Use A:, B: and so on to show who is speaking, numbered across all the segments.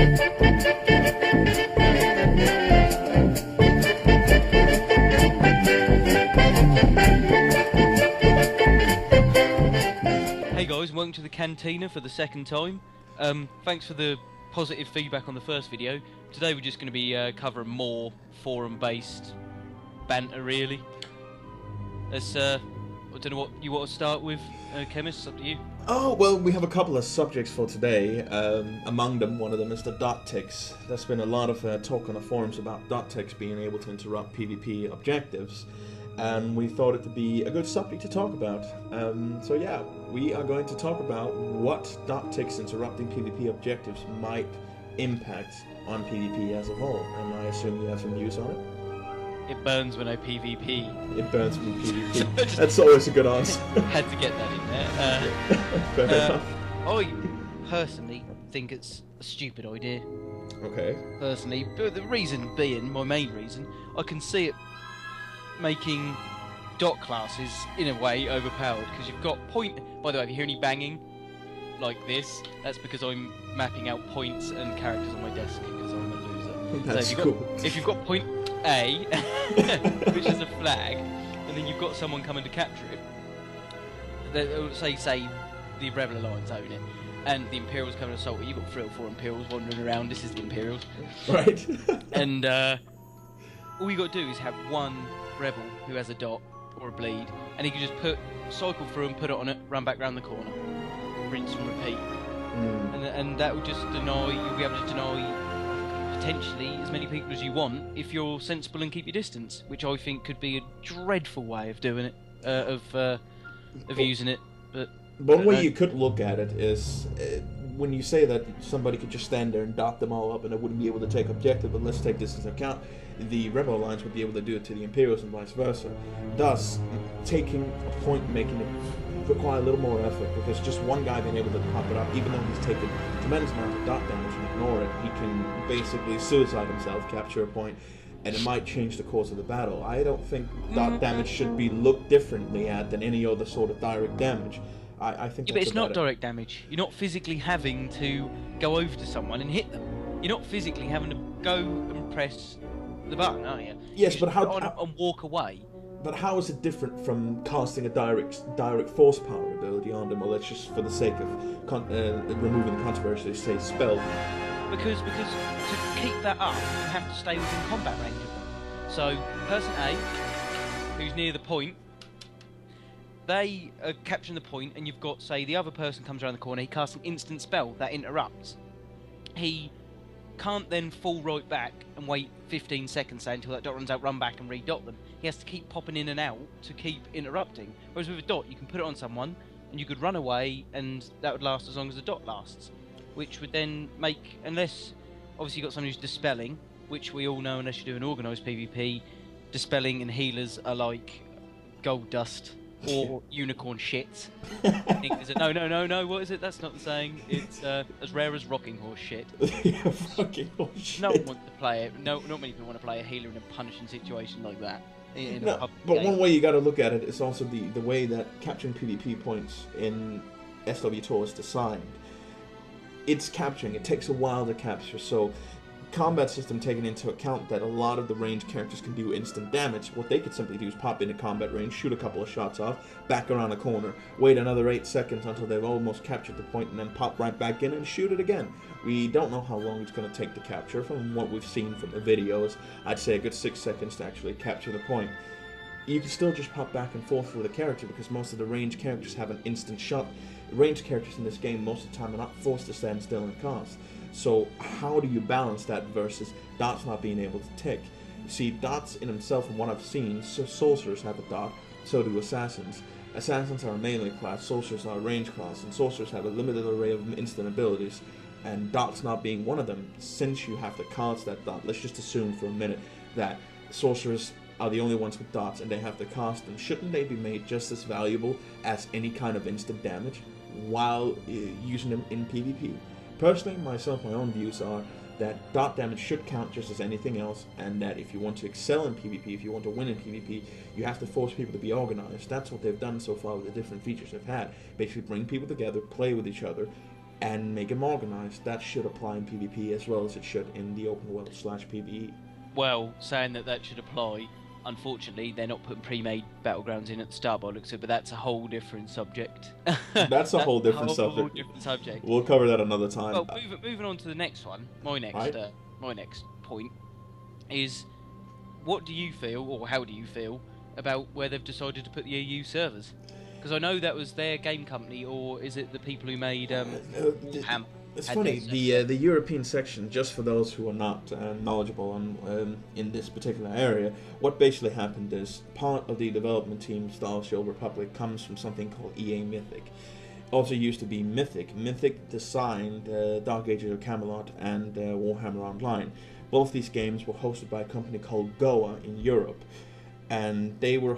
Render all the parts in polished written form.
A: Hey guys, and welcome to the Cantina for the second time. Thanks for the positive feedback on the first video. Today we're just going to be covering more forum-based banter, really. Let's, I don't know what you want to start with, Chemist, it's up to you.
B: Oh, well, we have a couple of subjects for today. Among them, one of them is the dot ticks. There's been a lot of talk on the forums about dot ticks being able to interrupt PvP objectives, and we thought it would be a good subject to talk about. So yeah, we are going to talk about what dot ticks interrupting PvP objectives might impact on PvP as a whole, and I assume you have some views on it?
A: It burns when I PvP.
B: It burns when you PvP. That's always a good answer.
A: Had to get that in there.
B: Fair enough.
A: I personally think it's a stupid idea.
B: Okay.
A: Personally, but the reason being, my main reason, I can see it making dot classes in a way overpowered, because you've got point. By the way, if you hear any banging like this, that's because I'm mapping out points and characters on my desk because I'm a loser.
B: That's
A: so
B: cool.
A: If you've got point A, which is a flag, and then you've got someone coming to capture it, say the Irregular Alliance own it, and the Imperials come and assault it, you've got 3 or 4 Imperials wandering around. This is the Imperials.
B: Right.
A: And all you got to do is have one rebel who has a dot or a bleed, and he can just cycle through and put it on it, run back round the corner, rinse and repeat. And that will just you'll be able to deny potentially as many people as you want if you're sensible and keep your distance, which I think could be a dreadful way of doing it, of using it. But
B: one way you could look at it is when you say that somebody could just stand there and dot them all up and they wouldn't be able to take objective, but let's take this into account, the Rebel Alliance would be able to do it to the Imperials and vice versa. Thus, taking a point and making it require a little more effort, because just one guy being able to pop it up, even though he's taken a tremendous amount of dot damage and ignore it, he can basically suicide himself, capture a point, and it might change the course of the battle. I don't think dot damage should be looked differently at than any other sort of direct damage. I think
A: yeah, but it's not direct damage. You're not physically having to go over to someone and hit them. You're not physically having to go and press the button, are you?
B: Yes,
A: you
B: but how
A: and walk away.
B: But how is it different from casting a direct force power ability on them, or let's just, for the sake of removing the controversy, say spell?
A: Because to keep that up, you have to stay within combat range of them. So, person A, who's near the point, they are capturing the point, and you've got, say, the other person comes around the corner, he casts an instant spell that interrupts. He can't then fall right back and wait 15 seconds, say, until that dot runs out, run back and re-dot them. He has to keep popping in and out to keep interrupting. Whereas with a dot, you can put it on someone, and you could run away, and that would last as long as the dot lasts. Which would then make, unless, obviously you've got someone who's dispelling, which we all know, unless you do an organised PvP, dispelling and healers are like gold dust or unicorn shit. I think there's no, what is it? That's not the saying. It's as rare as rocking horse shit.
B: Yeah, rocking horse shit.
A: No one wants to play it. No, not many people want to play a healer in a punishing situation like that.
B: No, but one way you got to look at it is also the way that capturing PvP points in SWTOR is designed. It's capturing. It takes a while to capture, so combat system taking into account that a lot of the ranged characters can do instant damage. What they could simply do is pop into combat range, shoot a couple of shots off, back around a corner, wait another 8 seconds until they've almost captured the point, and then pop right back in and shoot it again. We don't know how long it's going to take to capture. From what we've seen from the videos, I'd say a good 6 seconds to actually capture the point. You can still just pop back and forth with a character, because most of the ranged characters have an instant shot. Ranged characters in this game most of the time are not forced to stand still and cast. So how do you balance that versus dots not being able to tick? You see, dots in themselves, from what I've seen, sorcerers have a dot, so do assassins. Assassins are a melee class, sorcerers are a range class, and sorcerers have a limited array of instant abilities, and dots not being one of them. Since you have to cast that dot, let's just assume for a minute that sorcerers are the only ones with dots and they have to cast them. Shouldn't they be made just as valuable as any kind of instant damage while using them in PvP? Personally, myself, my own views are that dot damage should count just as anything else, and that if you want to excel in PvP, if you want to win in PvP, you have to force people to be organized. That's what they've done so far with the different features they've had. Basically bring people together, play with each other, and make them organized. That should apply in PvP as well as it should in the open world / PvE.
A: Well, saying that should apply, unfortunately, they're not putting pre-made battlegrounds in at the start by the looks of it, but that's a whole different subject.
B: That's a whole different subject. We'll cover that another time.
A: Well, moving on to the next one, my next point is, what do you feel, or how do you feel, about where they've decided to put the EU servers? Because I know that was their game company, or is it the people who made Warhammer?
B: It's funny, the European section, just for those who are not knowledgeable on in this particular area, what basically happened is part of the development team, Star Wars: The Old Republic, comes from something called EA Mythic. Also used to be Mythic. Mythic designed Dark Ages of Camelot and Warhammer Online. Both these games were hosted by a company called Goa in Europe. And they were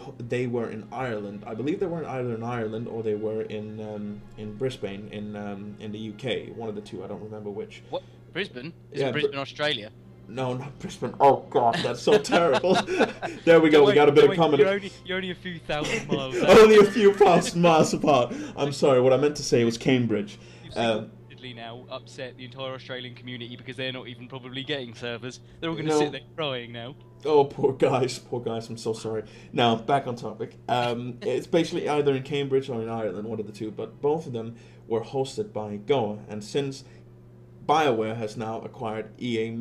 B: in Ireland. I believe they were either in Ireland or they were in Brisbane in the UK. One of the two. I don't remember which.
A: What? Brisbane? Is it Brisbane, Australia?
B: No, not Brisbane. Oh God, that's so terrible. There we go. We got a bit of comedy.
A: You're only a few thousand miles.
B: Only a few miles apart. I'm sorry. What I meant to say was Cambridge.
A: Now upset the entire Australian community because they're not even probably getting servers. They're all going to sit there crying now.
B: Oh, poor guys, I'm so sorry. Now, back on topic. It's basically either in Cambridge or in Ireland, one of the two, but both of them were hosted by Goa, and since BioWare has now acquired EA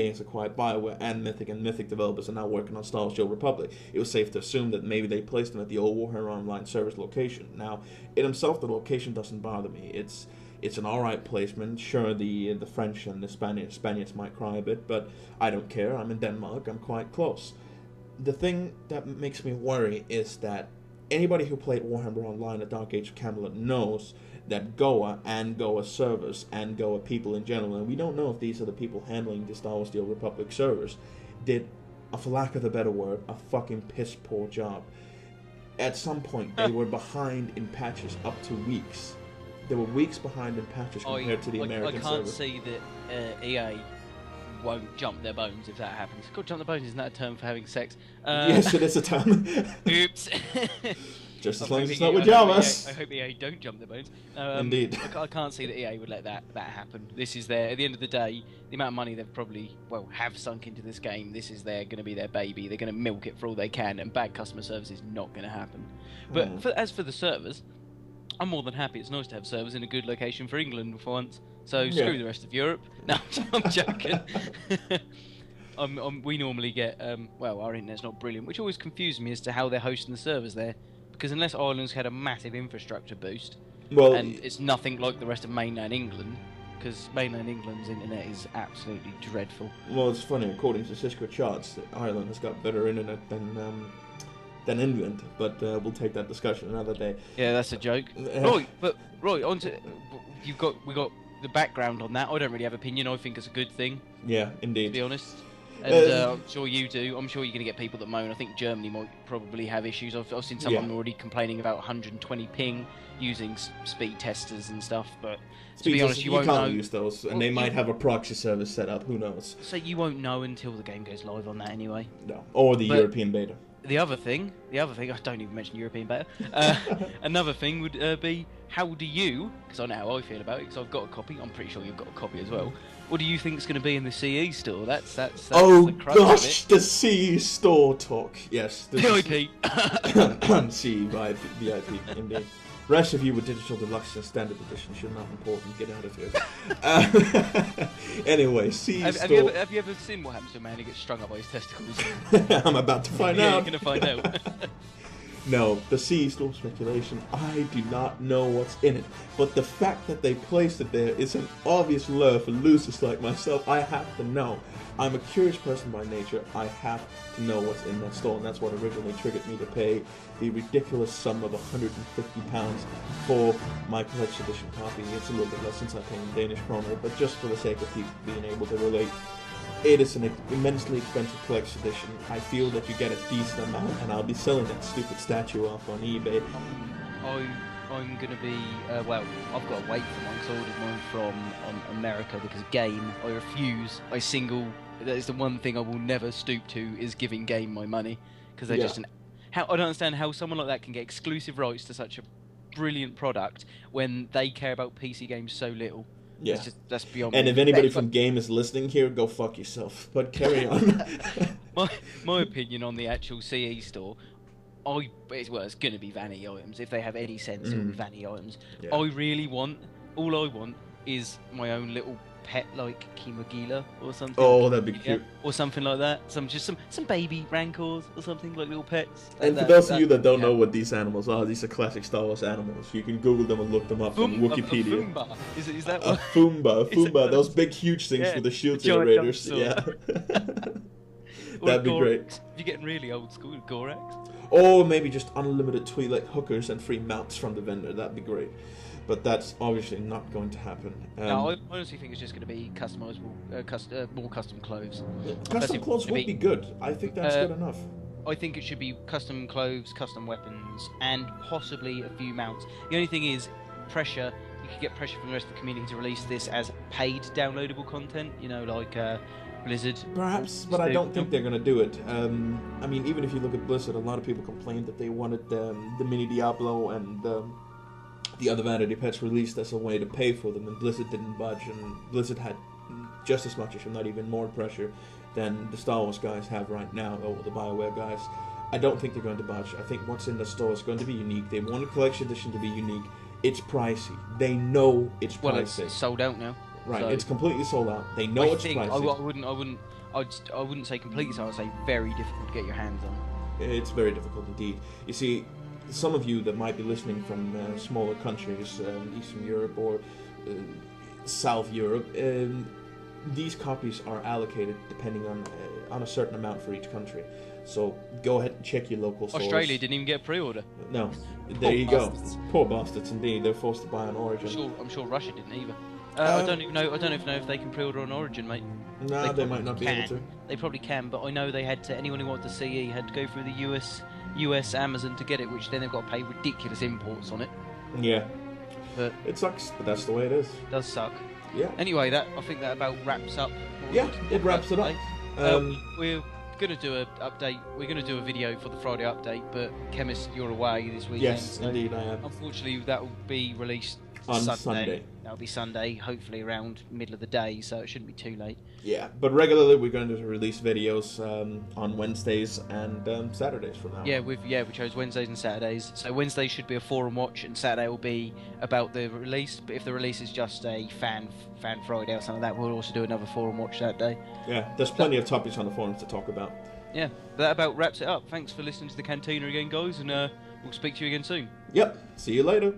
B: has acquired BioWare and Mythic developers are now working on Star Wars: The Old Republic, it was safe to assume that maybe they placed them at the old Warhammer Online servers location. Now, in itself, the location doesn't bother me. It's an alright placement. Sure, the French and the Spaniards might cry a bit, but I don't care. I'm in Denmark. I'm quite close. The thing that makes me worry is that anybody who played Warhammer Online at Dark Age of Camelot knows that Goa and Goa servers and Goa people in general, and we don't know if these are the people handling the Star Wars: The Old Republic servers, did, for lack of a better word, a fucking piss poor job. At some point, they were behind in patches up to weeks. They were weeks behind in patches compared to the American servers.
A: I can't see that EA won't jump their bones if that happens. God, jump the bones, isn't that a term for having sex?
B: Yes, it is a term.
A: Oops.
B: Just as long as it's not with Jawas.
A: I hope EA don't jump their bones.
B: Indeed.
A: I can't see that EA would let that happen. This is at the end of the day, the amount of money they've probably, have sunk into this game, this is going to be their baby. They're going to milk it for all they can, and bad customer service is not going to happen. But as for the servers, I'm more than happy. It's nice to have servers in a good location for England for once. So screw the rest of Europe. No, I'm joking. We normally get, our internet's not brilliant, which always confuses me as to how they're hosting the servers there. Because unless Ireland's had a massive infrastructure boost, and it's nothing like the rest of mainland England, because mainland England's internet is absolutely dreadful.
B: Well, it's funny. According to Cisco charts, Ireland has got better internet than England, but we'll take that discussion another day.
A: Yeah, that's a joke. Roy, onto we got the background on that. I don't really have opinion. I think it's a good thing.
B: Yeah, indeed.
A: To be honest, and I'm sure you do. I'm sure you're going to get people that moan. I think Germany might probably have issues. I've seen someone already complaining about 120 ping using speed testers and stuff. But to be honest, you won't know.
B: Use those, and they might have a proxy service set up. Who knows?
A: So you won't know until the game goes live on that anyway.
B: No, or the European beta.
A: The other thing, I don't even mention European beta. Another thing would be, how do you, because I know how I feel about it, because I've got a copy, I'm pretty sure you've got a copy as well. What do you think is going to be in the CE store? That's
B: oh
A: the crux
B: gosh,
A: of it.
B: the CE store talk. Yes.
A: VIP.
B: CE VIP, indeed. Rest of you with Digital Deluxe and Standard Edition should not important. Get out of here. Anyway, CE store.
A: Have you ever seen what happens to a man who gets strung up by his testicles?
B: I'm about to find out.
A: You're going to find out.
B: No, the CE store speculation, I do not know what's in it. But the fact that they placed it there is an obvious lure for losers like myself. I have to know. I'm a curious person by nature. I have to know what's in that store, and that's what originally triggered me to pay the ridiculous sum of £150 for my collection edition copy. It's a little bit less since I pay in Danish kroner, but just for the sake of people being able to relate, it is an immensely expensive collection edition. I feel that you get a decent amount, and I'll be selling that stupid statue off on eBay.
A: I'm going to be, I've got to wait for mine, because I ordered mine from America, because Game, I refuse, that is the one thing I will never stoop to, is giving Game my money, because they're just I don't understand how someone like that can get exclusive rights to such a brilliant product when they care about PC games so little.
B: Yeah.
A: That's beyond
B: And
A: me.
B: if anybody from Game is listening here, go fuck yourself. But carry on.
A: my opinion on the actual CE store, it's going to be vanity items. If they have any sense, it'll be vanity items.
B: Yeah.
A: All I want is my own little pet, like Kimagila or something.
B: Oh, that'd be cute.
A: Or something like that. Some baby rancors or something, like little pets.
B: And for those of you that don't know what these animals are, these are classic Star Wars animals. You can Google them and look them up on Wikipedia.
A: A Foomba. Is that
B: a
A: what?
B: Foomba, those big huge things with the shield generators. Yeah. That'd be great.
A: You're getting really old school with Gorax.
B: Or maybe just unlimited Twi'lek hookers and free mounts from the vendor. That'd be great. But that's obviously not going to happen.
A: No, I honestly think it's just going to be customizable, more custom clothes.
B: Custom clothes would be good. I think that's good enough.
A: I think it should be custom clothes, custom weapons, and possibly a few mounts. The only thing is pressure. You could get pressure from the rest of the community to release this as paid downloadable content. You know, like Blizzard.
B: Perhaps, but I don't think they're going to do it. I mean, even if you look at Blizzard, a lot of people complained that they wanted the mini Diablo and the other vanity pets released as a way to pay for them, and Blizzard didn't budge, and Blizzard had just as much, if not even more pressure than the Star Wars guys have right now, or the BioWare guys. I don't think they're going to budge. I think what's in the store is going to be unique. They want a collection edition to be unique. It's pricey. They know it's pricey.
A: Well, it's sold out now.
B: Right,
A: so
B: it's completely sold out. They know it's pricey.
A: I wouldn't say completely sold. I'd say very difficult to get your hands on.
B: It's very difficult indeed. You see, some of you that might be listening from smaller countries, Eastern Europe or South Europe, these copies are allocated depending on a certain amount for each country. So go ahead and check your local stores.
A: Australia didn't even get a pre-order.
B: No, there you go. Poor bastards indeed. They're forced to buy on Origin.
A: I'm sure Russia didn't either. I don't even know if they can pre-order on Origin, mate.
B: No, they might not be able to.
A: They probably can, but I know they had to. Anyone who wanted the CE had to go through the US Amazon to get it, which then they've got to pay ridiculous imports on it.
B: Yeah,
A: but
B: it sucks, but that's the way it is.
A: It does suck.
B: Yeah.
A: Anyway, I think that about wraps up.
B: Yeah, it wraps it up.
A: We're gonna do an update. We're gonna do a video for the Friday update, but Chemist, you're away this weekend.
B: Yes,
A: so
B: indeed, I am.
A: Unfortunately, that will be released
B: on Sunday.
A: That'll be Sunday, hopefully around middle of the day, so it shouldn't be too late.
B: Yeah, but regularly we're going to release videos on Wednesdays and Saturdays from now.
A: Yeah, we chose Wednesdays and Saturdays. So Wednesday should be a forum watch, and Saturday will be about the release. But if the release is just a fan Friday or something like that, we'll also do another forum watch that day.
B: Yeah, there's plenty of topics on the forums to talk about.
A: Yeah, that about wraps it up. Thanks for listening to the Cantina again, guys, and we'll speak to you again soon.
B: Yep, see you later.